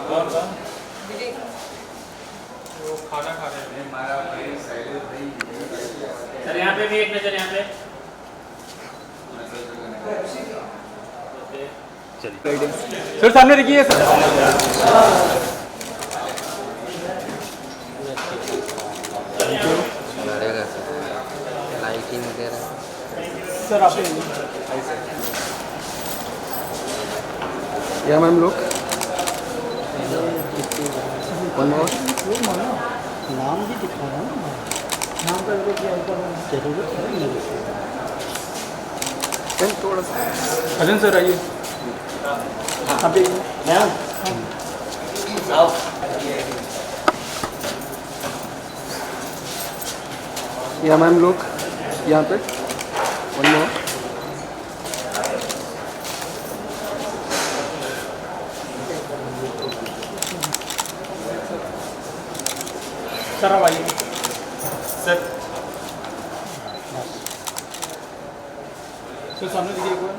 कौन सा? विजय वो खाना खा रहे हैं। हमारा भाई साइड भाई सर यहाँ पे भी एक नज़र यहाँ पे। सर सामने देखिए सर। लड़ेगा सर, लाइटिंग वगैरह सर आप या मैम लोग वन और नाम भी दिखा रहा हूँ नाम का जरूरत है मैम थोड़ा सा अजन सर आइए। हाँ पे मैम या मैम लोग यहाँ पे वन और सर अब आइए सर। सर सामने देखिए एक बार।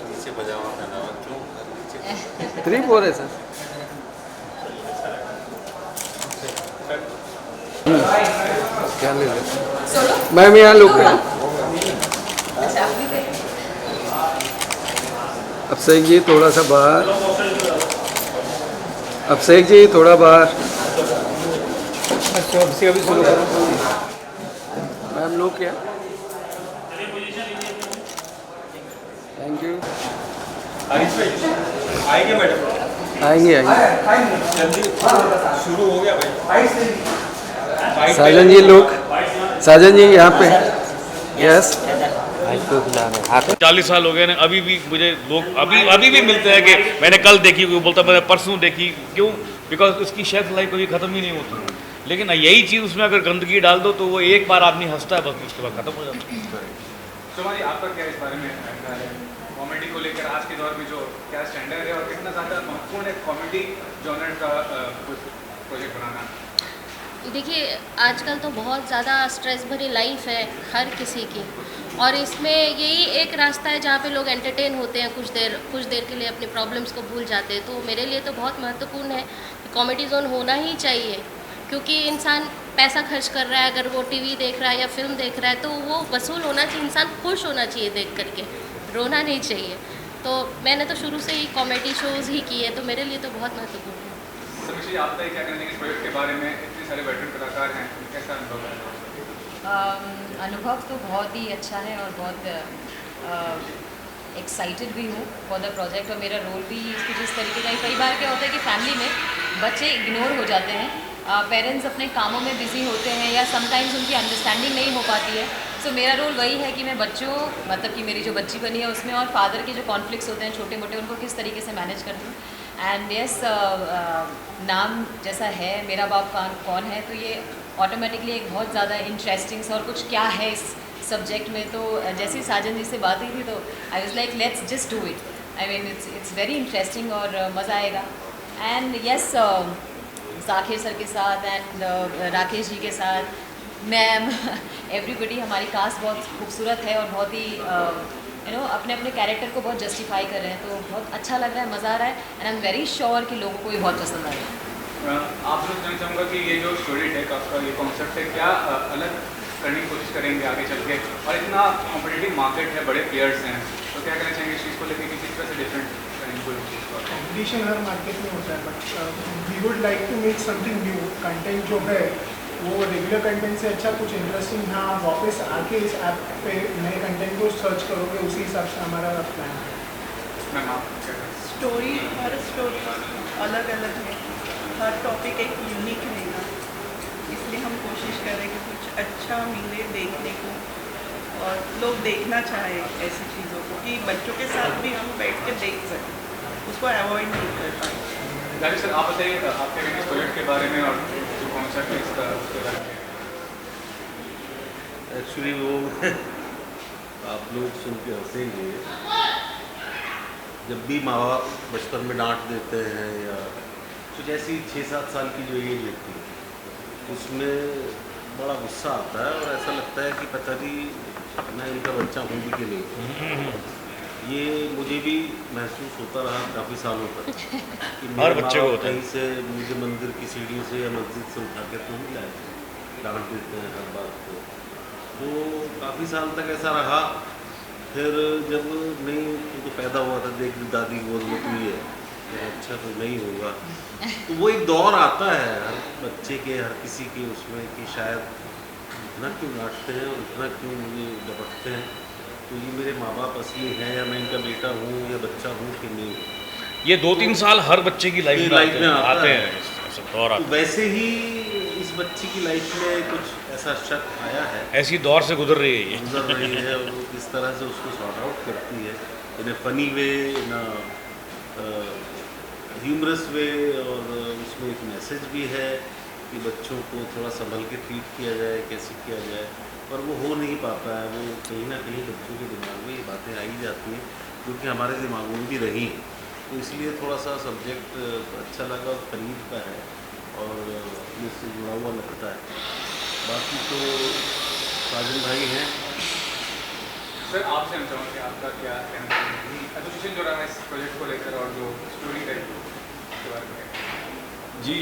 नीचे पजामा पहना हुआ क्यों नीचे 3-4 है सर। क्या ले रहे मैम यहाँ लोग हैं। अभिषेक जी थोड़ा सा बाहर। अभिषेक जी थोड़ा बाहर। अच्छा अभिषेक अभी शुरू करो। मैम लोग क्या थैंक यू। आएंगे मैडम, आएंगे आएंगे जल्दी शुरू हो गया भाई। साजन जी लोग साजन जी यहाँ पे यस। 40 साल हो गए ना, अभी भी मुझे लोग अभी भी मिलते हैं कि मैंने कल देखी, कोई बोलता मैंने परसों देखी। क्यों? बिकॉज उसकी शेल्फ लाइफ कभी ख़त्म ही नहीं होती। लेकिन यही चीज़ उसमें अगर गंदगी डाल दो तो वो एक बार आदमी हंसता है, बस उसके बाद ख़त्म हो जाता है। तुम्हारी आपका क्या इस बारे में ख्याल है कॉमेडी को लेकर? आज के दौर में जो क्या स्टैंडर्ड है और कितना ज़्यादा महत्वपूर्ण है कॉमेडी जॉनर का प्रोजेक्ट बनाना? देखिए आजकल तो बहुत ज़्यादा स्ट्रेस भरी लाइफ है हर किसी की, और इसमें यही एक रास्ता है जहाँ पे लोग एंटरटेन होते हैं कुछ देर के लिए, अपनी प्रॉब्लम्स को भूल जाते हैं। तो मेरे लिए तो बहुत महत्वपूर्ण है कि कॉमेडी जोन होना ही चाहिए, क्योंकि इंसान पैसा खर्च कर रहा है, अगर वो टीवी देख रहा है या फिल्म देख रहा है तो वो वसूल होना चाहिए, इंसान खुश होना चाहिए देख करके, रोना नहीं चाहिए। तो मैंने तो शुरू से ही कॉमेडी शोज़ ही किए, तो मेरे लिए तो बहुत महत्वपूर्ण है। समीक्षा जी, आप बताइए क्या करेंगे इस प्रोजेक्ट के बारे में? इतने सारे वेटरन कलाकार हैं, कैसा अनुभव है? अनुभव तो बहुत ही अच्छा है और बहुत एक्साइटेड भी हूँ फॉर द प्रोजेक्ट। और मेरा रोल भी इसकी जिस तरीके का, कई बार क्या होता है कि फैमिली में बच्चे इग्नोर हो जाते हैं, पेरेंट्स अपने कामों में बिजी होते हैं या समटाइम्स उनकी अंडरस्टैंडिंग नहीं हो पाती है। सो मेरा रोल वही है कि मैं बच्चों, मतलब कि मेरी जो बच्ची बनी है उसमें और फादर के जो कॉन्फ्लिक्ट्स होते हैं छोटे मोटे, उनको किस तरीके से मैनेज करती हूँ। एंड यस, नाम जैसा है मेरा बाप कौन है, तो ये ऑटोमेटिकली एक बहुत ज़्यादा इंटरेस्टिंग सा और कुछ क्या है इस सब्जेक्ट में। तो जैसे ही साजन जी से बात हुई थी तो I was like let's just do it. I mean it's very interesting और मज़ा आएगा। एंड यस, जाकिर सर के साथ एंड राकेश जी के साथ, मैम, एवरीबडी, हमारी कास्ट बहुत खूबसूरत है और बहुत ही अपने अपने कैरेक्टर को बहुत जस्टिफाई कर रहे हैं। तो बहुत अच्छा लग रहा है, मज़ा आ रहा है and I am very sure कि लोगों को ये बहुत पसंद आएगा। आप लोग जानना चाहूँगा कि ये जो स्टोरी टेक आपका ये कॉन्सेप्ट है, क्या अलग करने की कोशिश करेंगे आगे चल के? और इतना कॉम्पिटिटिव मार्केट है, बड़े प्लेयर्स हैं, तो क्या कहना चाहेंगे इस चीज़ को लेकर कि किस तरह से डिफरेंट करेंगे कोई चीज़ को? कॉम्पिटिशन हर मार्केट में होता है, but we would like to make something new. Content जो है वो रेगुलर कंटेंट से अच्छा कुछ इंटरेस्टिंग, हाँ वापस आके इस ऐप पे नए कंटेंट को सर्च करोगे, उसी हिसाब से हमारा प्लान है। मैम आप क्या करें? स्टोरी, हर स्टोरी अलग अलग है, हर टॉपिक एक यूनिक रहेगा, इसलिए हम कोशिश करें कि कुछ अच्छा मिले देखने को और लोग देखना चाहे ऐसी चीज़ों को, कि बच्चों के साथ भी हम बैठ के देख सकें, उसको अवॉइड नहीं कर पाए। राजेश सर, आप बताइए आप क्या कहेंगे इस प्रोजेक्ट के बारे में और जो कॉन्सेप्ट है इसका, उसके बारे में? एक्चुअली वो आप लोग सुन के हंसेंगे, जब भी माँ बाप बचपन में डांट देते हैं या कुछ ऐसी 6-7 साल की जो एज होती है, उसमें बड़ा गुस्सा आता है और ऐसा लगता है कि पता नहीं मैं इनका बच्चा हूँ भी कि नहीं। ये मुझे भी महसूस होता रहा काफ़ी सालों तक कि हर मेरे बच्चे माँ को बाप होता है। कहीं से मुझे मंदिर की सीढ़ी से या मस्जिद से उठा के तो नहीं लाए थे, डांट देते हैं हर बात को। तो काफ़ी साल तक ऐसा रहा। फिर जब नहीं तो पैदा हुआ था, देख दादी गोद में तू ही है, तो अच्छा तो नहीं होगा। तो वो एक दौर आता है हर बच्चे के, हर किसी के उसमें कि शायद इतना क्यों डांटते हैं और इतना क्यों मुझे डपटते हैं। तो ये मेरे माँ बाप असली हैं या मैं इनका बेटा हूँ या बच्चा हूँ कि नहीं। ये 2-3 साल हर बच्चे की लाइफ में आते हैं, ऐसा दौर तो आता है। वैसे ही इस बच्ची की लाइफ में कुछ ऐसा शक आया है, ऐसी दौर से गुजर रही है ये। गुजर रही है, और वो किस तरह से उसको सॉर्ट आउट करती है इन ए फनी वे, इन ह्यूमरस वे। और उसमें एक मैसेज भी है कि बच्चों को थोड़ा संभल के ट्रीट किया जाए, कैसे किया जाए, पर वो हो नहीं पाता है। वो कहीं ना कहीं बच्चों के दिमाग में ये बातें आई जाती हैं क्योंकि हमारे दिमागों में भी रही हैं। तो इसलिए थोड़ा सा सब्जेक्ट अच्छा लगा और करीब का है और इससे जुड़ा हुआ लगता है। बाकी तो साजन भाई हैं। सर आपसे हम चाहूँगा कि आपका क्या कहना है एसोसिएशन जो रहा है इस प्रोजेक्ट को लेकर और जो स्टोरी है उसके बारे में। जी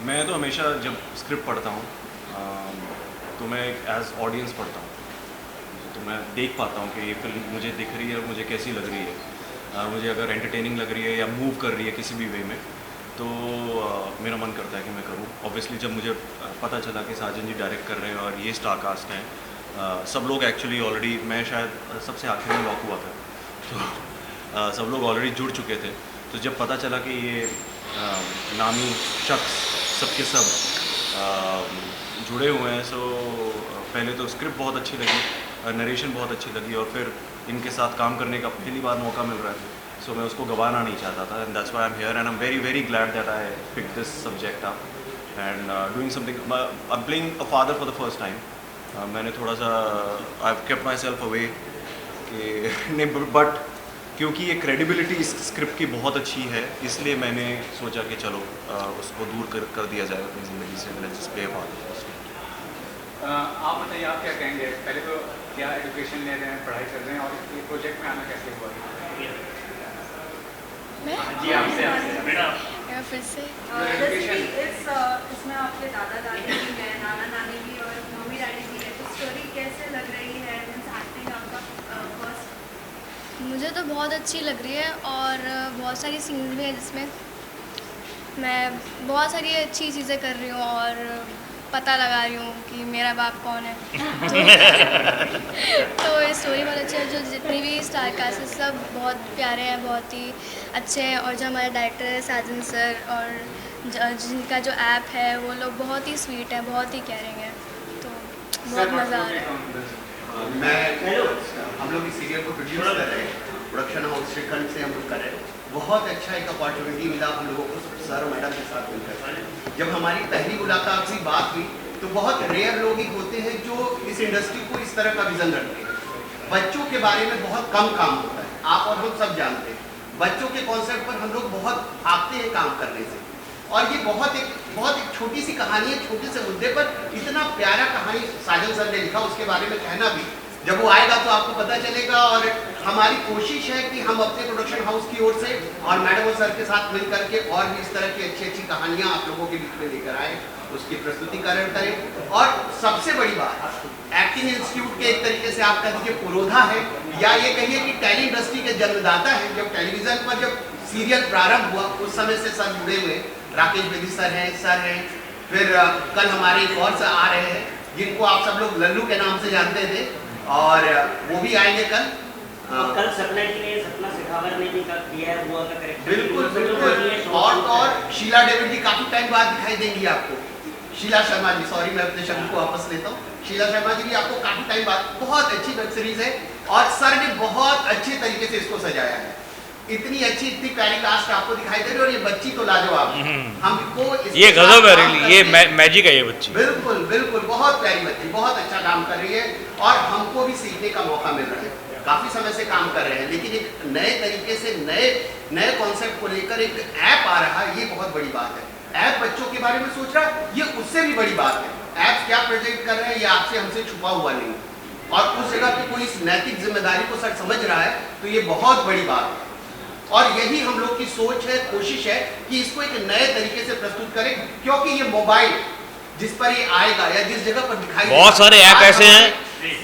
मैं तो हमेशा जब स्क्रिप्ट पढ़ता हूँ तो मैं एक एज ऑडियंस पढ़ता हूँ, तो मैं देख पाता हूँ कि ये फिल्म मुझे दिख रही है और मुझे कैसी लग रही है। मुझे अगर एंटरटेनिंग लग रही है या मूव कर रही है किसी भी वे में तो मेरा मन करता है कि मैं करूँ। ऑब्वियसली जब मुझे पता चला कि साजन जी डायरेक्ट कर रहे हैं और ये स्टार कास्ट हैं, सब लोग एक्चुअली ऑलरेडी, मैं शायद सबसे आखिर में लॉक हुआ था, तो सब लोग ऑलरेडी जुड़ चुके थे। तो जब पता चला कि ये नामी शख्स सबके सब जुड़े हुए हैं, सो पहले तो स्क्रिप्ट बहुत अच्छी लगी, नरेशन बहुत अच्छी लगी, और फिर इनके साथ काम करने का पहली बार मौका मिल रहा है, सो मैं उसको गंवाना नहीं चाहता था। And that's why I am here and I am very very glad that I pick this subject up and doing something. I am playing a father for the first time. मैंने थोड़ा सा I have kept myself away कि but क्योंकि ये credibility इस script की बहुत अच्छी है, इसलिए मैंने सोचा कि चलो उसको दूर कर दिया जाए अपनी ज़िंदगी से। मैंने जिस पे आप बताइए, आप क्या कहेंगे? पहले तो क्या एजुकेशन ले रहे हैं, पढ़ाई कर रहे हैं, और ये प्रोजेक्ट में आना कैसे हुआ? जी आपसे फिर से इसमें आपके दादा दादी भी हैं, नाना नानी भी और मम्मी डैडी भी है, तो स्टोरी कैसे लग रही है? एक्टिंग आपका फर्स्ट? मुझे तो बहुत अच्छी लग रही है और बहुत सारी सीन्स भी हैं जिसमें मैं बहुत सारी अच्छी चीज़ें कर रही हूँ और पता लगा रही हूँ कि मेरा बाप कौन है। तो ये स्टोरी बहुत अच्छी है। जो जितनी भी स्टार कास्ट है सब बहुत प्यारे हैं, बहुत ही अच्छे हैं, और जो हमारे डायरेक्टर है साजन सर और जिनका जो ऐप है वो लोग बहुत ही स्वीट है, बहुत ही केयरिंग है, तो बहुत मज़ा आ रहा है। हम लोग इस सीरियल को प्रोड्यूस कर रहे हैं, प्रोडक्शन हाउस श्रीखंड से हम लोग कर रहे हैं। बहुत अच्छा एक अपॉर्चुनिटी मिला हम लोगों को सर और मैडम के साथ मिलकर। जब हमारी पहली मुलाकात से बात हुई तो बहुत रेयर लोग ही होते हैं जो इस इंडस्ट्री को इस तरह का विजन रखते हैं। बच्चों के बारे में बहुत कम काम होता है, आप और हम सब जानते हैं। बच्चों के कॉन्सेप्ट पर हम लोग बहुत भागते हैं काम करने से, और ये बहुत एक छोटी सी कहानी है, छोटे से मुद्दे पर इतना प्यारा कहानी साजन सर ने लिखा। उसके बारे में कहना भी, जब वो आएगा तो आपको पता चलेगा। और हमारी कोशिश है कि हम अपने प्रोडक्शन हाउस की ओर से और मैडम और सर के साथ मिल करके और भी इस तरह की अच्छी अच्छी कहानियां आप लोगों के बीच में लेकर आए, उसकी प्रस्तुतिकरण करें। और सबसे बड़ी बात, एक्टिंग इंस्टीट्यूट के एक तरीके से आप कह दीजिए पुरोधा है, या ये कहिए कि टेली इंडस्ट्री के जन्मदाता है। जब टेलीविजन पर जब सीरियल प्रारंभ हुआ उस समय से सर जुड़े हुए, राकेश बेदी सर हैं, फिर कल हमारे एक और सर आ रहे हैं जिनको आप सब लोग लल्लू के नाम से जानते थे, और वो भी आएंगे कल। कल सपना जी ने, सपना शेखावत ने भी किया है बुआ का कैरेक्टर। बिल्कुल। और शीला डेविड जी काफी टाइम बाद दिखाई देंगी आपको। शीला शर्मा जी, सॉरी मैं अपने शब्द को वापस लेता हूँ, शीला शर्मा जी भी आपको काफी टाइम बाद। बहुत अच्छी वेब सीरीज है और सर ने बहुत अच्छे तरीके से इसको सजाया है। इतनी अच्छी, इतनी प्यारी कास्ट आपको दिखाई दे रही है, और ये बच्ची तो लाजवाब है। हमको ये गजब है, रियली ये मैजिक है ये बच्ची। बिल्कुल बिल्कुल, बहुत प्यारी बच्ची, बहुत अच्छा काम कर रही है, और हमको भी सीखने का मौका मिल रहा है। काफी समय से काम कर रहे हैं, लेकिन एक नए तरीके से नए कॉन्सेप्ट को लेकर एक ऐप आ रहा है, ये बहुत बड़ी बात है। ऐप बच्चों के बारे में सोच रहा है, ये उससे भी बड़ी बात है। ऐप क्या प्रेजेंट कर रहे हैं ये आपसे हमसे छुपा हुआ नहीं। और उस जगह पे कोई इस नैतिक जिम्मेदारी को सर समझ रहा है तो ये बहुत बड़ी बात है। और यही हम लोग की सोच है, कोशिश है कि इसको एक नए तरीके से प्रस्तुत करें, क्योंकि ये मोबाइल जिस पर ये आएगा या जिस जगह पर दिखाई बहुत सारे ऐप ऐसे हैं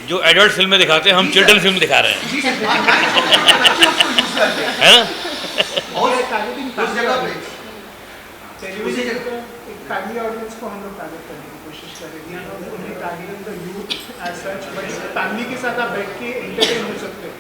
जो एडल्ट फिल्में दिखाते हैं, हम चिल्ड्रन फिल्म दिखा रहे हैं, है ना? उस जगह पे टेलीविजन को एक फैमिली ऑडियंस को हम लोग टारगेट करने की कोशिश करेंगे, उन्हें targeting the youth as such, but family के साथ आप बैठ के एंटरटेन हो सकते हैं।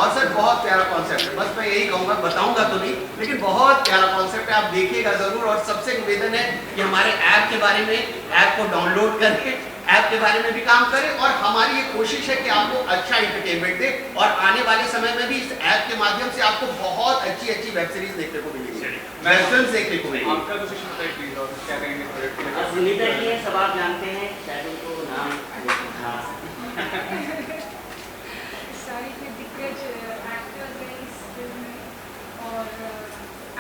और सर बहुत प्यारा कॉन्सेप्ट है, बस मैं यही कहूँगा, बताऊंगा तो नहीं, लेकिन बहुत प्यारा कॉन्सेप्ट है, आप देखिएगा जरूर। और सबसे निवेदन है कि हमारे ऐप के बारे में, ऐप को डाउनलोड करके ऐप के बारे में भी काम करें, और हमारी ये कोशिश है कि आपको अच्छा इंटरटेनमेंट दे, और आने वाले समय में भी इस ऐप के माध्यम से आपको बहुत अच्छी अच्छी वेब सीरीज देखने को मिलेगी, वेब फिल्म देखने को मिलेगी। आपका तो कुछ बताइए प्लीज, और क्या कहेंगे प्रोजेक्ट के लिए? सुनीता जी है, सब आप जानते हैं, शायद उनको नाम सारी के दिग्गज एक्टर्स हैं इस फिल्म में, और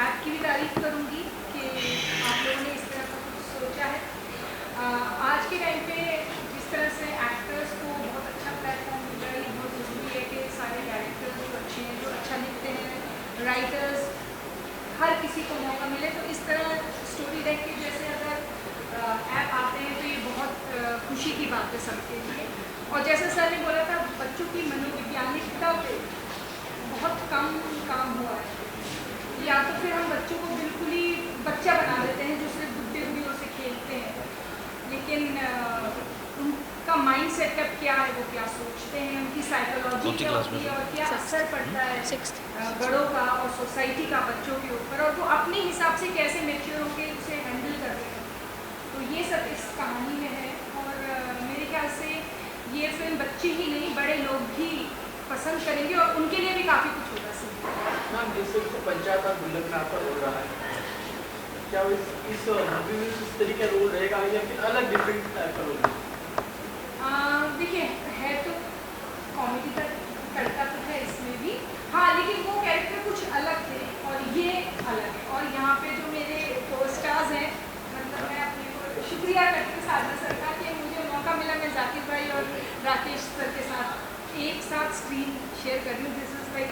ऐप की भी तारीफ करूंगी कि आप लोगों ने इस तरह का कुछ सोचा है। आज के टाइम पे जिस तरह से एक्टर्स को बहुत अच्छा प्लेटफॉर्म मिल रहा है, ये बहुत ज़रूरी है कि सारे डायरेक्टर्स जो अच्छे हैं, जो अच्छा लिखते हैं, राइटर्स, हर किसी को मौका मिले। तो इस तरह स्टोरी डेक के जैसे अगर ऐप आते हैं तो ये बहुत खुशी की बात है सबके लिए। और जैसे सर ने बोला था, बच्चों की मनोवैज्ञानिकता पे बहुत कम काम हुआ है, या तो फिर हम बच्चों को बिल्कुल ही बच्चा बना देते हैं जो सिर्फ गुड्डे-गुड़ियों से खेलते हैं, लेकिन उनका माइंड सेटअप क्या है, वो क्या सोचते हैं, उनकी साइकोलॉजी क्या होती है और क्या असर पड़ता है बड़ों का और सोसाइटी का बच्चों के ऊपर, और वो अपने हिसाब से कैसे मैच्योर होकर उसे हैंडल कर रहे हैं। तो ये सब इस कहानी में है, और मेरे ख्याल से ये फिल्म बच्चे ही नहीं, बड़े लोग भी पसंद करेंगे, और उनके लिए भी काफ़ी कुछ होगा सीखने। मैम, जिस पंचायत का गुल्लक नाम पर हो रहा है, क्या इस मूवी में इस तरीके का रोल रहेगा या फिर अलग डिफरेंट टाइप का रोल? देखिए, है तो कॉमेडी का करता तो है इसमें भी, हाँ, लेकिन वो कैरेक्टर कुछ अलग थे और ये अलग है। और यहाँ पे जो मेरे को स्टार्स हैं, मतलब मैं अपने को शुक्रिया करती हूँ साधना सर का कि मुझे मौका मिला, मैं जाकिर भाई और राकेश सर के साथ एक साथ स्क्रीन शेयर कर रही हूँ। This is like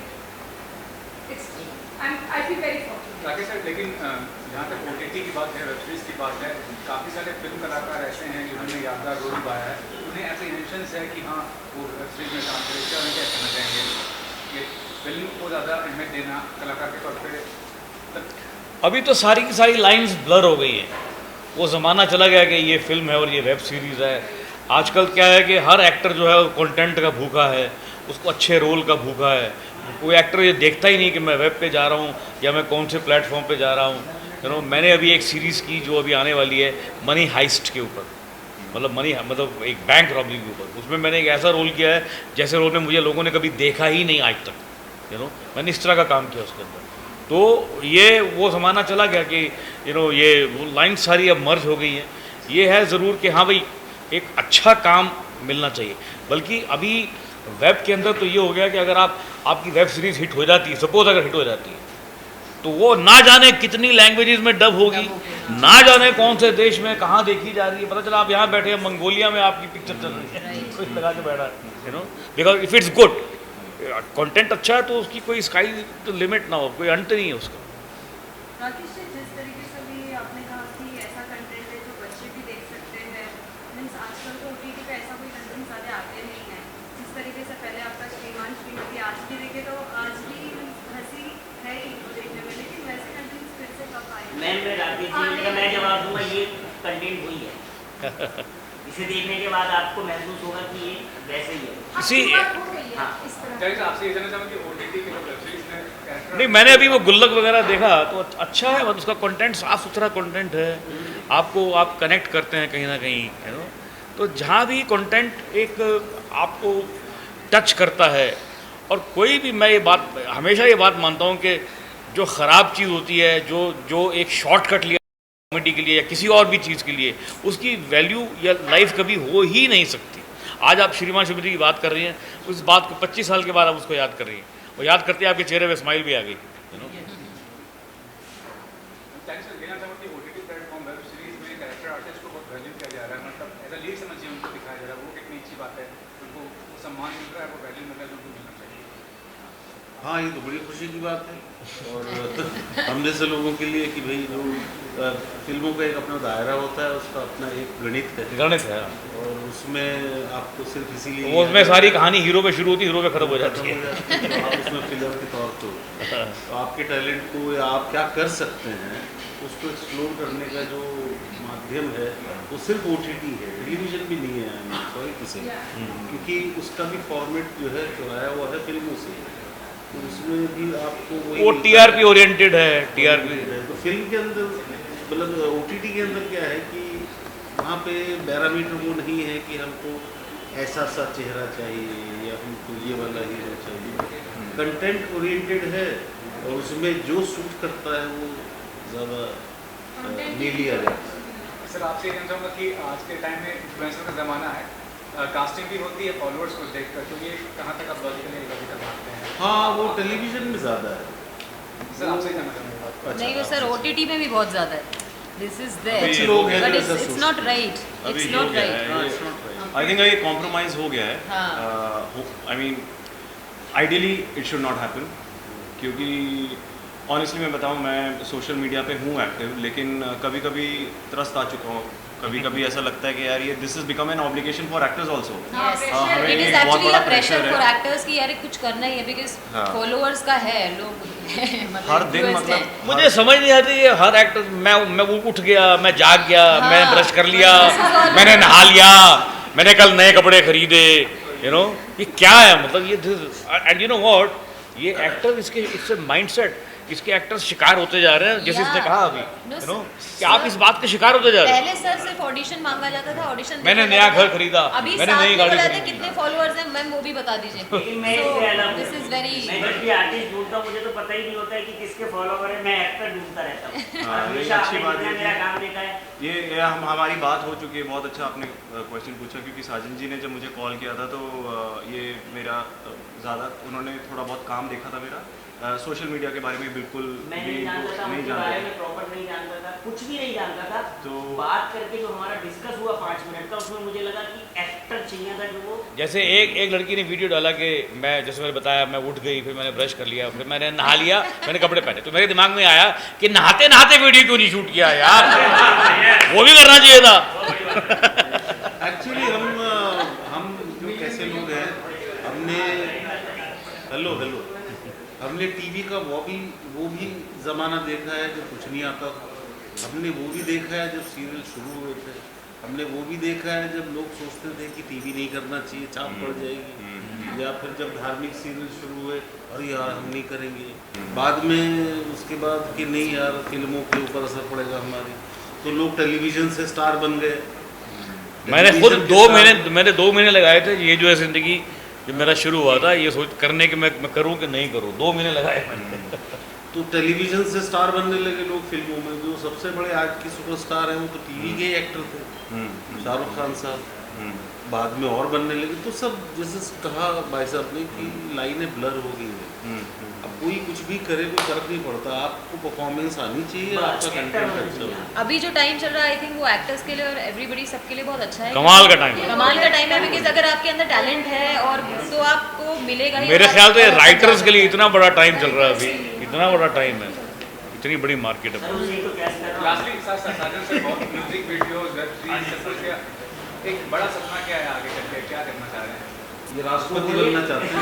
I feel very fortunate. Rakesh sir, लेकिन जहाँ तक OTT की बात है, वेब सीरीज की बात है, काफ़ी सारे फिल्म कलाकार ऐसे हैं जिन्होंने यादगार रोल निभाया है, उन्हें ऐसे इंटेंशंस है कि हाँ वो वेब सीरीज में काम करें, क्या उन्हें क्या कहना चाहेंगे? ये फिल्म को ज़्यादा अहमियत देना कलाकार के तौर पर? अभी तो सारी की सारी लाइंस ब्लर हो गई हैं। वो ज़माना चला गया कि ये फिल्म है और ये वेब सीरीज़ है। आजकल क्या है कि हर एक्टर जो है वो कंटेंट का भूखा है, उसको अच्छे रोल का भूखा है। कोई एक्टर ये देखता ही नहीं कि मैं वेब पे जा रहा हूँ या मैं कौन से प्लेटफॉर्म पे जा रहा हूँ। मैंने अभी एक सीरीज़ की जो अभी आने वाली है मनी हाइस्ट के ऊपर, मतलब एक बैंक रॉबरी के ऊपर। उसमें मैंने एक ऐसा रोल किया है जैसे रोल में मुझे लोगों ने कभी देखा ही नहीं आज तक। मैंने इस तरह का काम किया उसके अंदर। तो ये वो ज़माना चला गया कि ये वो लाइन सारी अब मर्ज हो गई है। ये है ज़रूर कि हाँ भाई, एक अच्छा काम मिलना चाहिए। बल्कि अभी वेब के अंदर तो ये हो गया कि अगर आपकी वेब सीरीज़ हिट हो जाती है, सपोज अगर हिट हो जाती है, तो वो ना जाने कितनी लैंग्वेजेस में डब होगी, ना जाने कौन से देश में कहाँ देखी जा रही है। पता चला आप यहाँ बैठे हैं, मंगोलिया में आपकी पिक्चर चल रही है, कुछ लगा के बैठा है, because if it's good, content अच्छा है तो उसकी कोई स्काई तो लिमिट ना हो, कोई अंत नहीं है उसका। राकेश जी, जिस तरीके से भी आपने कहा कि ऐसा कंटेंट है जो बच्चे भी देख सकते हैं, मीन्स आजकल तो OTT पे ऐसा कोई कंटेंट ज़्यादा आते नहीं है। जिस तरीके से पहले आपका श्रीमान श्रीमती आज भी देखे तो आज भी हंसी है ही देखने में, लेकिन वैसे कंटेंट फिर से कब आए? मैं राकेश जी का मैं जवाब दूंगा, ये कंटेंट वही है। इसे देखने के बाद आपको महसूस होगा कि ये वैसे ही है। आपसे ये जानना चाहूँगा कि OTT के वेब सीरीज में नहीं, मैंने अभी वो गुल्लक वगैरह देखा तो अच्छा है, उसका कंटेंट साफ सुथरा कंटेंट है, आप कनेक्ट करते हैं कहीं ना कहीं, तो जहाँ भी कंटेंट एक आपको टच करता है। और कोई भी, मैं हमेशा ये बात मानता हूँ कि जो ख़राब चीज़ होती है, जो एक शॉर्टकट लिया कॉमेडी के लिए या किसी और भी चीज़ के लिए, उसकी वैल्यू या लाइफ कभी हो ही नहीं सकती। आज आप श्रीमान श्रीमती की बात कर रही हैं, उस बात को 25 साल के बाद आप उसको याद कर रही हैं, और याद करते आपके चेहरे पे स्माइल भी आ गई। OTT प्लेटफॉर्म वेब सीरीज में कैरेक्टर आर्टिस्ट को बहुत वैल्यू किया जा रहा है, मतलब एज अ लीड समझिए उनको दिखाया जा रहा है, वो कितनी अच्छी बात है, उनको उस हाँ, ये तो बड़ी खुशी की बात है और हम जैसे लोगों के लिए कि भाई जो फिल्मों का एक अपना दायरा होता है, उसका अपना एक गणित है और उसमें आपको सिर्फ इसीलिए वो उसमें सारी कहानी हीरो पे शुरू होती है, हीरो पे खत्म हो जाती है। तो आप उसमें फिल्म के तौर पर तो आपके टैलेंट को या आप क्या कर सकते हैं उसको एक्सप्लोर करने का जो माध्यम है वो सिर्फ OTT है, टेलीविजन भी नहीं है, सॉरी टू से, क्योंकि उसका भी फॉर्मेट जो है चुराया हुआ है फिल्मों से, तो उसमें भी आपको वो TRP ओरिएंटेड है, TRP है। तो फिल्म के अंदर मतलब OTT के अंदर क्या है कि वहाँ पे पैरामीटर वो नहीं है कि हमको ऐसा सा चेहरा चाहिए या हमको ये वाला हीरो चाहिए, कंटेंट ओरिएंटेड है और उसमें जो सूट करता है वो ज़्यादा ले लिया जाता है। सर आपसे ये कहना चाहूँगा कि आज के टाइम में इन्फ्लुएंसर का ज़माना है, कास्टिंग भी होती है फॉलोअर्स को देखकर, तो ये कहाँ तक आप लॉजिकली लॉजिकल मानते हैं? हाँ, वो टेलीविजन में ज़्यादा है। सर आपसे कहना चाहूँगा नहीं वो सर OTT में भी बहुत ज़्यादा है, दिस इज कुछ लोग हैं देयर बट जो ऐसा इट्स नॉट राइट, अभी इट्स हो नॉट गया है राइट। आई थिंक ये कॉम्प्रोमाइज़ हो गया है। हाँ। I mean ideally it should not happen, क्योंकि ऑनेस्टली मैं बताऊं मैं सोशल मीडिया पे हूँ एक्टिव, लेकिन कभी कभी त्रस्त आ चुका हूँ, कभी कभी ऐसा लगता है कि यार ये this is become an obligation for actors also. It is actually a pressure for actors कि यार कुछ करना ही है, बिकॉज फॉलोअर्स का है लोग मतलब हर दिन मतलब मुझे समझ नहीं आती है हर एक्टर, मैं उठ गया, मैं जाग गया, मैं ब्रश कर लिया, मैंने नहा लिया, मैंने कल नए कपड़े खरीदे, यू नो ये क्या है मतलब ये एंड यू नो व्हाट, ये एक्टर इसके माइंडसेट, इसके एक्टर्स शिकार होते जा रहे हैं, जैसे इसने कहा अभी, यू नो कि आप इस बात के शिकार होते जा रहे हैं। पहले सर सिर्फ ऑडिशन मांगा जाता था, ऑडिशन मैंने नया घर खरीदा, अभी मैंने नई गाड़ी खरीदी। कितने फॉलोअर्स हैं मैम वो भी बता दीजिए। लेकिन मैं इससे अलग दिस इज वेरी, मैं जब भी आर्टिस्ट ढूंढता हूँ मुझे तो पता ही नहीं होता है कि किसके फॉलोवर है, मैं एक्टर ढूंढता रहता हूँ। हमेशा अच्छी बात है, मेरा काम देखा है ये हमारी बात हो चुकी है। बहुत अच्छा आपने क्वेश्चन पूछा, क्योंकि साजन जी ने जब मुझे कॉल किया था तो ये मेरा ज़्यादा उन्होंने थोड़ा बहुत काम देखा था मेरा, सोशल मीडिया के बारे में बिल्कुल मैं नहीं जानता था, उनके बारे में प्रॉपर नहीं जानता था, कुछ भी नहीं जानता था। तो बात करके जो हमारा डिस्कस हुआ 5 मिनट का, उसमें मुझे लगा कि एक्टर चाहिए था जो वो, जैसे एक लड़की ने वीडियो डाला कि मैं, जैसे मैंने बताया, मैं उठ गई, फिर मैंने ब्रश कर लिया, फिर मैंने नहा लिया, मैंने कपड़े पहने, तो मेरे दिमाग में आया कि नहाते नहाते वीडियो क्यों नहीं शूट किया यार, वो भी करना चाहिए था। एक्चुअली हम जो कैसे लोग हैं, हमने हेलो हमने टीवी का वो भी ज़माना देखा है जब कुछ नहीं आता था, हमने वो भी देखा है जब सीरियल शुरू हुए थे, हमने वो भी देखा है जब लोग सोचते थे कि टीवी नहीं करना चाहिए, छाप पड़ जाएगी, या फिर जब धार्मिक सीरियल शुरू हुए, अरे यार हम नहीं करेंगे, बाद में उसके बाद कि नहीं यार फिल्मों के ऊपर असर पड़ेगा हमारी, तो लोग टेलीविज़न से स्टार बन गए। मैंने खुद 2 महीने लगाए थे ये जो है ज़िंदगी जब मेरा शुरू हुआ था, ये सोच करने के मैं करूं कि नहीं करूं, 2 महीने लगाए मैंने। तो टेलीविज़न से स्टार बनने लगे लोग फिल्मों में, जो सबसे बड़े आज के सुपरस्टार हैं वो तो टीवी के एक्टर थे, शाहरुख खान साहब, बाद में और बनने लगे, तो सब जैसे कहा भाई साहब ने कि लाइनें ब्लर हो गई हैं, अब कोई कुछ भी करे कोई फर्क नहीं पड़ता, आपको परफॉर्मेंस आनी चाहिए, आपका कंटेंट अच्छा हो। अभी जो टाइम चल रहा है आई थिंक वो एक्टर्स के लिए और एवरीबडी सबके लिए बहुत अच्छा है, कमाल का टाइम है, बिकॉज अगर आपके अंदर टैलेंट है और तो आपको मिलेगा ही। मेरे ख्याल से राइटर्स के लिए इतना बड़ा टाइम चल रहा है अभी, इतना बड़ा टाइम है, इतनी बड़ी मार्केट है। लास्टली साजन सर, बहुत म्यूजिक वीडियोस, वेब सीरीज, सब कुछ, एक बड़ा सपना क्या है आगे चल के, क्या करना चाह रहे हैं? ये राष्ट्रपति बनना चाहते हैं।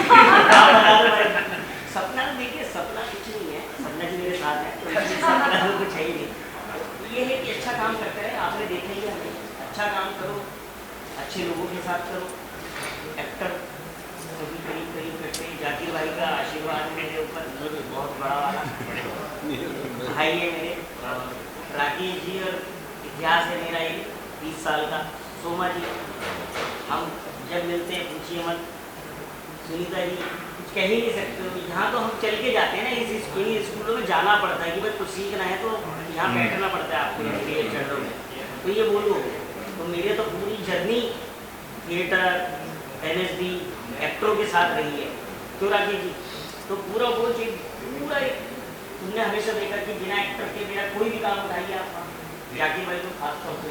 सपना देखिए, सपना कुछ नहीं है, सपना जी मेरे साथ है, तो सपना तो कुछ है ही नहीं, ये है कि अच्छा काम करते रहे, आपने देखा ही है हमें, अच्छा काम करो, अच्छे लोगों के साथ करो, एक्टर कभी करीब करते, जाकिर भाई का आशीर्वाद मेरे ऊपर बहुत बड़ा वाला भाई है मेरे, राकेश जी और इतिहास है मेरा ये 20 साल का, सोमा जी, हम जब मिलते हैं पूछिए मत, सुनीता जी कुछ कह ही नहीं सकते हो, यहाँ तो हम चल के जाते हैं ना, इस स्कूलों में जाना पड़ता है कि भाई कुछ सीखना है तो यहाँ बैठना पड़ता है आपको थिएटर में, तो ये बोलो, तो मेरे तो पूरी जर्नी थिएटर LSD एक्टरों के साथ रही है, तो राकेश जी तो पूरा वो चीज़ पूरा तुमने हमेशा देखा कि बिना एक्टर के मेरा कोई भी काम उठाइए आप, जाकिर भाई तो खास तौर पर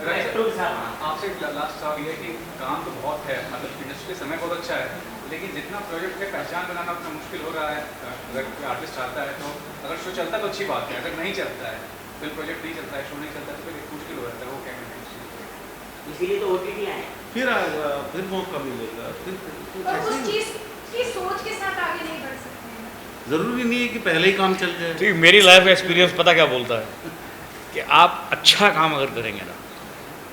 आपसे लास्ट सवाल ये कि काम तो बहुत है, मतलब इंडस्ट्री समय बहुत अच्छा है, लेकिन जितना प्रोजेक्ट में पहचान बनाना उतना मुश्किल हो रहा है। अगर कोई आर्टिस्ट आता है तो अगर शो चलता है तो अच्छी बात है, अगर नहीं चलता है, फिल्म प्रोजेक्ट नहीं चलता है, शो नहीं चलता है, तो फिर मुश्किल हो जाता है। वो क्या कहते हैं, इसीलिए तो OTT आए, फिर आएगा, फिर मौका मिलेगा, फिर और उस चीज़ की सोच के साथ आगे नहीं बढ़ सकते हैं। जरूरी नहीं है कि पहले ही काम चल जाए। ठीक, मेरी लाइफ एक्सपीरियंस पता क्या बोलता है कि आप अच्छा काम अगर करेंगे ना,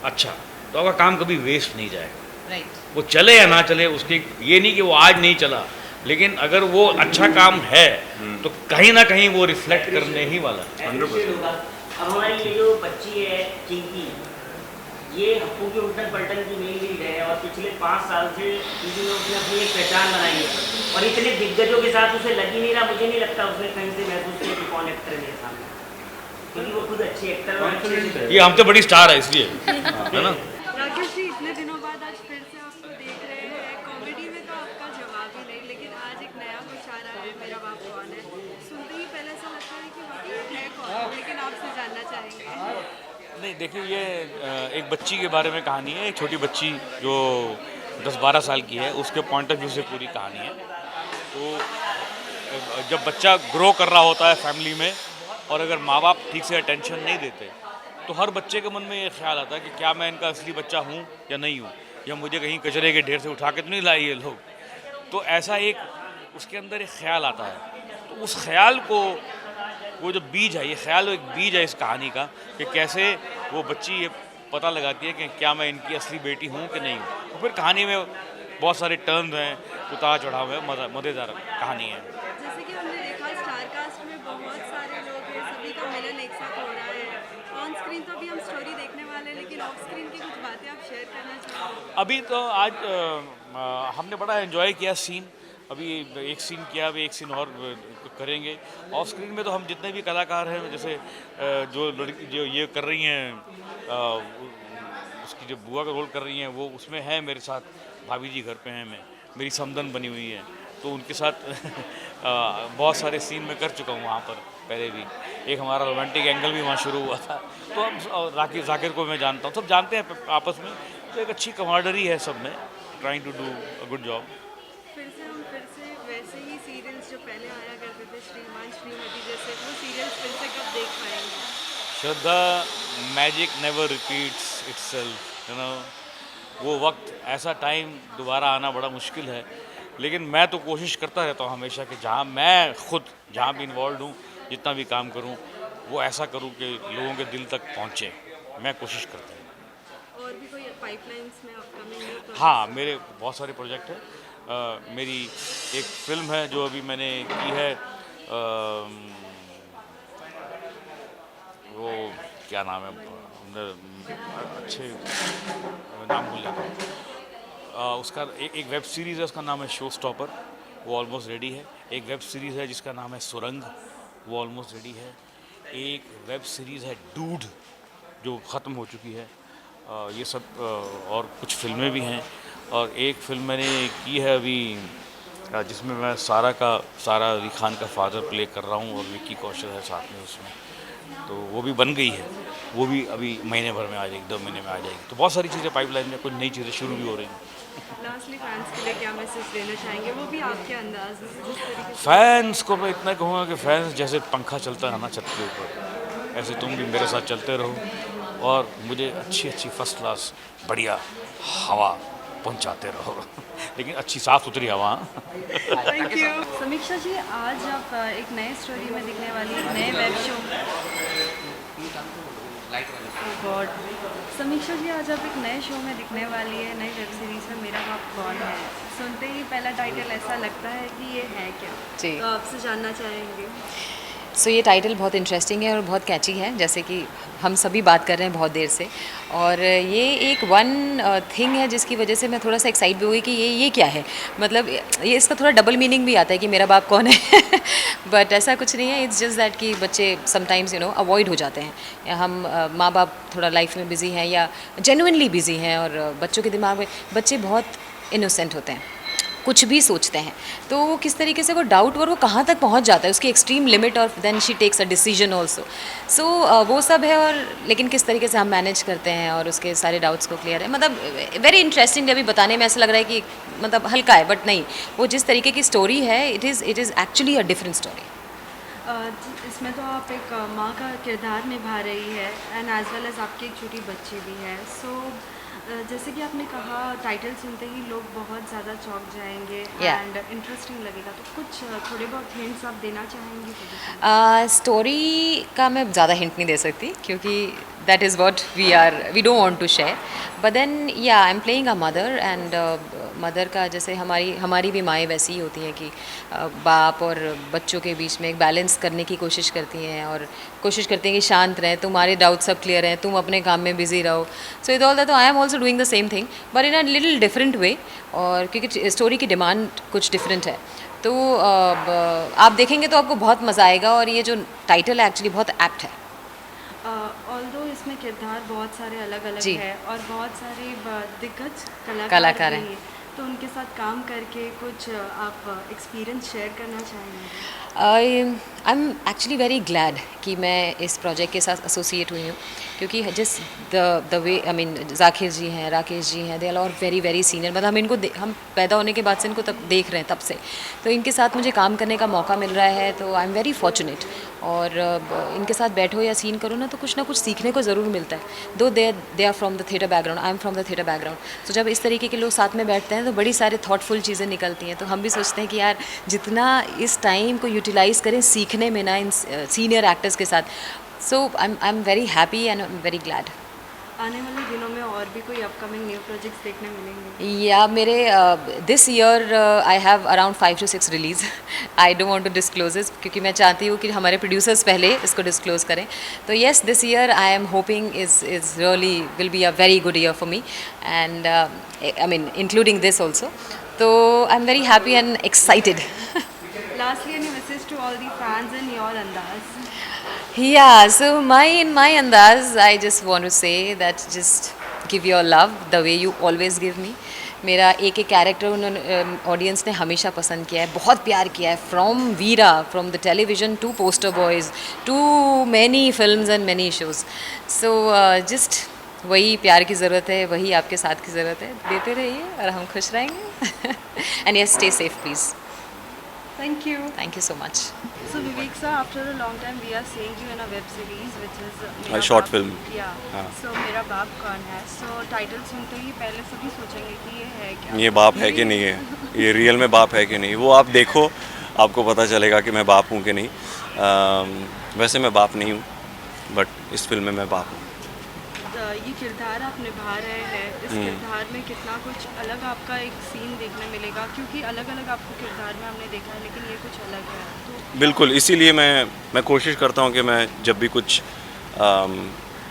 अच्छा, तो आपका काम कभी वेस्ट नहीं जाएगा। राइट। वो चले या ना चले, उसकी ये नहीं कि वो आज नहीं चला, लेकिन अगर वो अच्छा काम है तो कहीं ना कहीं वो रिफ्लेक्ट करने ही वाला है। appreciate होगा। अब हमारी ये जो बच्ची है चिंकी, ये हप्पू के उल्टन पलटन की मेन लीड है और पिछले 5 साल से चिंकी ने उसने अपनी एक पहचान बनाई है और इतने दिग्गजों के साथ उसे लग ही नहीं रहा, मुझे नहीं लगता उसने कहीं से महसूस किया कि कौन एक्टर है मेरे सामने, क्योंकि वो खुद अच्छी एक्टर और अच्छे ये हमसे बड़ी स्टार है इसलिए, है ना। राकेश जी, इतने दिनों बाद आज फिर से आपको देख रहे हैं। कॉमेडी में तो आपका जवाब ही नहीं, लेकिन आज एक नया कुछ आ रहा है, मेरा बाप कौन है। सुनते ही पहले ऐसा लगता है कि वाकई है कौन, लेकिन आपसे जानना चाहेंगे। नहीं, देखिए, ये एक बच्ची के बारे में कहानी है, एक छोटी बच्ची जो 10-12 साल की है, उसके पॉइंट ऑफ व्यू से पूरी कहानी है। तो जब बच्चा ग्रो कर रहा होता है फैमिली में और अगर माँ बाप ठीक से अटेंशन नहीं देते तो हर बच्चे के मन में ये ख्याल आता है कि क्या मैं इनका असली बच्चा हूँ या नहीं हूँ, या मुझे कहीं कचरे के ढेर से उठा के तो नहीं लाए ये लोग। तो ऐसा एक उसके अंदर एक ख्याल आता है। तो उस ख्याल को, वो जो बीज है, ये ख्याल एक बीज है इस कहानी का कि कैसे वो बच्ची ये पता लगाती है कि क्या मैं इनकी असली बेटी हूँ कि नहीं हूँ। तो फिर कहानी में बहुत सारे टर्न्स हैं, उतार चढ़ाव है, मज़ेदार कहानी है। जैसे कि हमने देखा स्टार कास्ट में बहुत सारे लोग हैं, सभी का मिलन एक साथ हो रहा है। ऑन स्क्रीन तो अभी हम स्टोरी देखने वाले हैं, लेकिन ऑफ स्क्रीन की कुछ बातें आप शेयर करना चाहोगे? अभी तो आज हमने बड़ा एंजॉय किया सीन। अभी एक सीन किया, अभी एक सीन और करेंगे। ऑफ स्क्रीन में तो हम जितने भी कलाकार हैं, जैसे जो लड़की जो ये कर रही हैं, उसकी जो बुआ का रोल कर रही हैं, वो उसमें है मेरे साथ। भाभी जी घर पे हैं, मेरी समदन बनी हुई है, तो उनके साथ बहुत सारे सीन में कर चुका हूँ वहाँ पर पहले भी। एक हमारा रोमांटिक एंगल भी वहाँ शुरू हुआ था। तो हम जाकिर को मैं जानता हूँ, सब जानते हैं आपस में। तो एक अच्छी कमांडरी है सब में, trying to do a good job. फिर से वैसे ही सीरियल्स जो पहले आया करते थे, श्रीमान श्रीमती जैसे, वो सीरियल्स फिर से कब देख पाएंगे? Shraddha, magic never repeats itself, you know. वो वक्त, ऐसा टाइम दोबारा आना बड़ा मुश्किल है, लेकिन मैं तो कोशिश करता रहता हूँ हमेशा कि जहाँ मैं खुद जहाँ भी इन्वॉल्व हूँ, जितना भी काम करूँ, वो ऐसा करूँ कि लोगों के दिल तक पहुँचे। मैं कोशिश करता हूँ। और भी कोई पाइपलाइंस में अपकमिंग? हाँ, मेरे बहुत सारे प्रोजेक्ट हैं। मेरी एक फिल्म है जो अभी मैंने की है, वो क्या नाम है, अच्छे नाम भूल जाता हूँ। उसका एक वेब सीरीज़ है, उसका नाम है शो स्टॉपर, वो ऑलमोस्ट रेडी है। एक वेब सीरीज़ है जिसका नाम है सुरंग, वो ऑलमोस्ट रेडी है। एक वेब सीरीज़ है डूड, जो ख़त्म हो चुकी है। ये सब और कुछ फिल्में भी हैं। और एक फिल्म मैंने की है अभी, जिसमें मैं सारा अली खान का फादर प्ले कर रहा हूँ और विक्की कौशल है साथ में उसमें। तो वो भी बन गई है, वो भी अभी महीने भर में आ जाएगी, 2 महीने में आ जाएगी। तो बहुत सारी चीज़ें पाइपलाइन में, कुछ नई चीज़ें शुरू भी हो रही हैं। लास्टली फैंस के लिए क्या मैसेज देना चाहेंगे, वो भी आपके अंदाज में, जिस तरीके से? फैंस को मैं इतना कहूँगा कि फैंस जैसे पंखा चलता है ना छत के ऊपर, ऐसे तुम भी मेरे साथ चलते रहो और मुझे अच्छी फर्स्ट क्लास बढ़िया हवा पहुंचाते रहो लेकिन अच्छी साफ़ सुथरी हवा। Thank you. समीक्षा जी, आज आप एक नए स्टोरी में दिखने वाली नए वेब शो गॉड समीक्षा जी, आज आप एक नए शो में दिखने वाली है, नई वेब सीरीज़ में मेरा बाप कौन है। सुनते ही पहला टाइटल ऐसा लगता है कि ये है क्या जी, तो आपसे जानना चाहेंगे। सो ये टाइटल बहुत इंटरेस्टिंग है और बहुत कैची है, जैसे कि हम सभी बात कर रहे हैं बहुत देर से। और ये एक थिंग है जिसकी वजह से मैं थोड़ा सा एक्साइट भी हुई कि ये क्या है, मतलब ये इसका थोड़ा डबल मीनिंग भी आता है कि मेरा बाप कौन है बट ऐसा कुछ नहीं है। इट्स जस्ट दैट कि बच्चे समटाइम्स अवॉइड हो जाते हैं। हम माँ बाप थोड़ा लाइफ में बिज़ी हैं या जेन्युइनली बिज़ी हैं और बच्चों के दिमाग में, बच्चे बहुत इनोसेंट होते हैं कुछ भी सोचते हैं, तो वो किस तरीके से वो डाउट और वो कहाँ तक पहुँच जाता है, उसकी एक्सट्रीम लिमिट, और then she takes a decision also. So वो सब है, और लेकिन किस तरीके से हम मैनेज करते हैं और उसके सारे डाउट्स को क्लियर है, मतलब वेरी इंटरेस्टिंग। अभी बताने में ऐसा लग रहा है कि मतलब हल्का है, बट नहीं, वो जिस तरीके की स्टोरी है, it is actually a different story. इसमें तो आप एक माँ का किरदार निभा रही है एंड एज वेल एज आपकी एक छोटी बच्ची भी है। सो जैसे कि आपने कहा, टाइटल सुनते ही लोग बहुत ज़्यादा चौंक जाएंगे एंड इंटरेस्टिंग लगेगा, तो कुछ थोड़े बहुत हिंट्स आप देना चाहेंगे? स्टोरी का मैं ज़्यादा हिंट नहीं दे सकती, क्योंकि that is what we don't want to share, but then yeah I am playing a mother, and mother का जैसे हमारी भी माएँ वैसी ही होती हैं कि बाप और बच्चों के बीच में एक बैलेंस करने की कोशिश करती हैं, और कोशिश करती हैं कि शांत रहें, तुम्हारे डाउट सब क्लियर हैं, तुम अपने काम में बिजी रहो। So it all that, I am also doing the same thing, but in a little different way, और क्योंकि स्टोरी की डिमांड कुछ डिफरेंट है, तो आप देखेंगे तो आपको बहुत मज़ा आएगा, और ये जो टाइटल है एक्चुअली बहुत एप्ट है। ऑल्दो इसमें किरदार बहुत सारे अलग अलग है और बहुत सारे दिग्गज कलाकार हैं, तो उनके साथ काम करके कुछ आप एक्सपीरियंस शेयर करना चाहेंगे? I am actually very glad कि मैं इस प्रोजेक्ट के साथ एसोसिएट हुई हूँ, क्योंकि जिस the way I mean Zakir ji हैं, राकेश जी हैं, they are all very very senior, मतलब हम पैदा होने के बाद से इनको तब देख रहे हैं, तब से, तो इनके साथ मुझे काम करने का मौका मिल रहा है, तो आई एम वेरी फॉर्चुनेट। और इनके साथ बैठो या सीन करो ना, तो कुछ ना कुछ सीखने को ज़रूर मिलता है, though they are from the theatre background, I am from the theatre background, तो जब इस तरीके के लोग साथ में बैठते हैं तो बड़ी सारे थॉटफुल चीज़ें निकलती हैं, तो हम भी सोचते हैं कि यार जितना इस टाइम को यूटिलाइज़ करें सीखने में ना, इन सीनियर एक्टर्स के साथ। So I am very happy and I am very glad. आने वाले दिनों में और भी कोई अपकमिंग न्यू प्रोजेक्ट्स देखने मिलेंगे? या मेरे this year I have around 5 to 6 release. I don't want to disclose इस, क्योंकि मैं चाहती हूँ कि हमारे प्रोड्यूसर्स पहले इसको डिस्क्लोज करें। तो yes, this year I am hoping is really will be a very good year for me, and I mean including this also. तो I am very happy and excited. Lastly, any message to all the fans in your Andaz? Yeah, so in my Andaz, I just want to say that just give your love the way you always give me. मेरा एक character उन्होंने audience ने हमेशा पसंद किया है, बहुत प्यार किया है, from Veera, from the television to poster boys to many films and many shows. So just वही प्यार की ज़रूरत है, वही आपके साथ की ज़रूरत है, देते रहिए और हम खुश रहेंगे। And yes, stay safe please. Thank you. Thank you so much. So Vivek sir, after a long time we are seeing you in a web series which is A short film. Yeah. So मेरा बाप कौन है? So title सुनते ही पहले सभी सोचेंगे कि ये है क्या? ये बाप है कि नहीं है, ये रियल में बाप है कि नहीं, वो आप देखो, आपको पता चलेगा कि मैं बाप हूँ कि नहीं। वैसे मैं बाप नहीं हूँ, बट इस फिल्म में मैं बाप हूँ। ये किरदार आप निभा रहे हैं, इस किरदार में कितना कुछ अलग आपका एक सीन देखने मिलेगा, क्योंकि अलग अलग आपको किरदार में हमने देखा है, लेकिन ये कुछ अलग है। तो बिल्कुल, इसीलिए मैं कोशिश करता हूँ कि मैं जब भी कुछ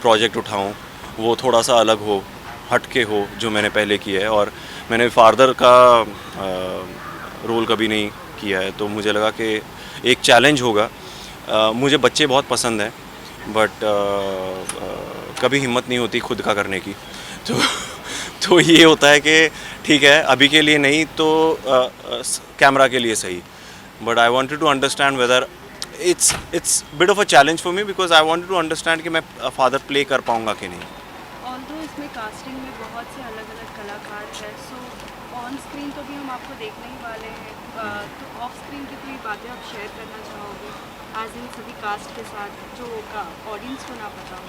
प्रोजेक्ट उठाऊँ वो थोड़ा सा अलग हो, हटके हो जो मैंने पहले किया है। और मैंने फादर का रोल कभी नहीं किया है, तो मुझे लगा कि एक चैलेंज होगा। मुझे बच्चे बहुत पसंद हैं, बट कभी हिम्मत नहीं होती खुद का करने की, तो ये होता है कि ठीक है अभी के लिए नहीं तो कैमरा के लिए सही, but I wanted to understand whether it's bit of a challenge for me, because I wanted to understand कि मैं फादर प्ले कर पाऊँगा कि नहीं। ऑल्दो इसमें कास्टिंग में बहुत से अलग अलग कलाकार हैं, सो ऑन स्क्रीन तो भी हम आपको देखने ही वाले हैं, तो ऑफ स्क्रीन की कोई बातें आप शेयर करना चाहोगे आज इन सभी कास्ट के साथ जो ऑडियंस को ना पता हो?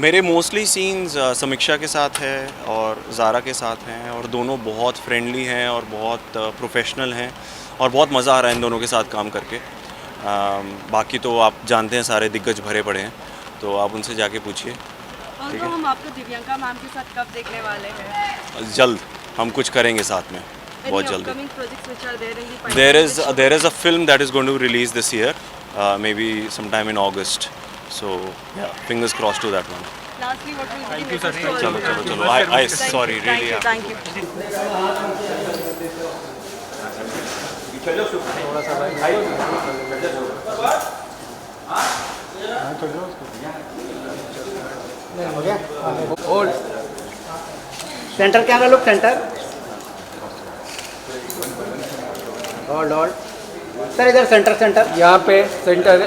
मेरे मोस्टली सीन्स समीक्षा के साथ है और ज़ारा के साथ हैं, और दोनों बहुत फ्रेंडली हैं और बहुत प्रोफेशनल हैं, और बहुत मज़ा आ रहा है इन दोनों के साथ काम करके। बाकी तो आप जानते हैं सारे दिग्गज भरे पड़े हैं, तो आप उनसे जाके पूछिए। और तो हम आपको दिव्यांका मैम के साथ कब देखने वाले हैं? जल्द हम कुछ करेंगे साथ में, बहुत जल्दी। There is a film that is going to release this year, maybe sometime in August. So yeah, fingers crossed to that one. Lastly, what will be the message? चलो. I sorry, really. Thank you. Centre camera look centre. Hold hold sir, इधर centre centre. यहाँ पे centre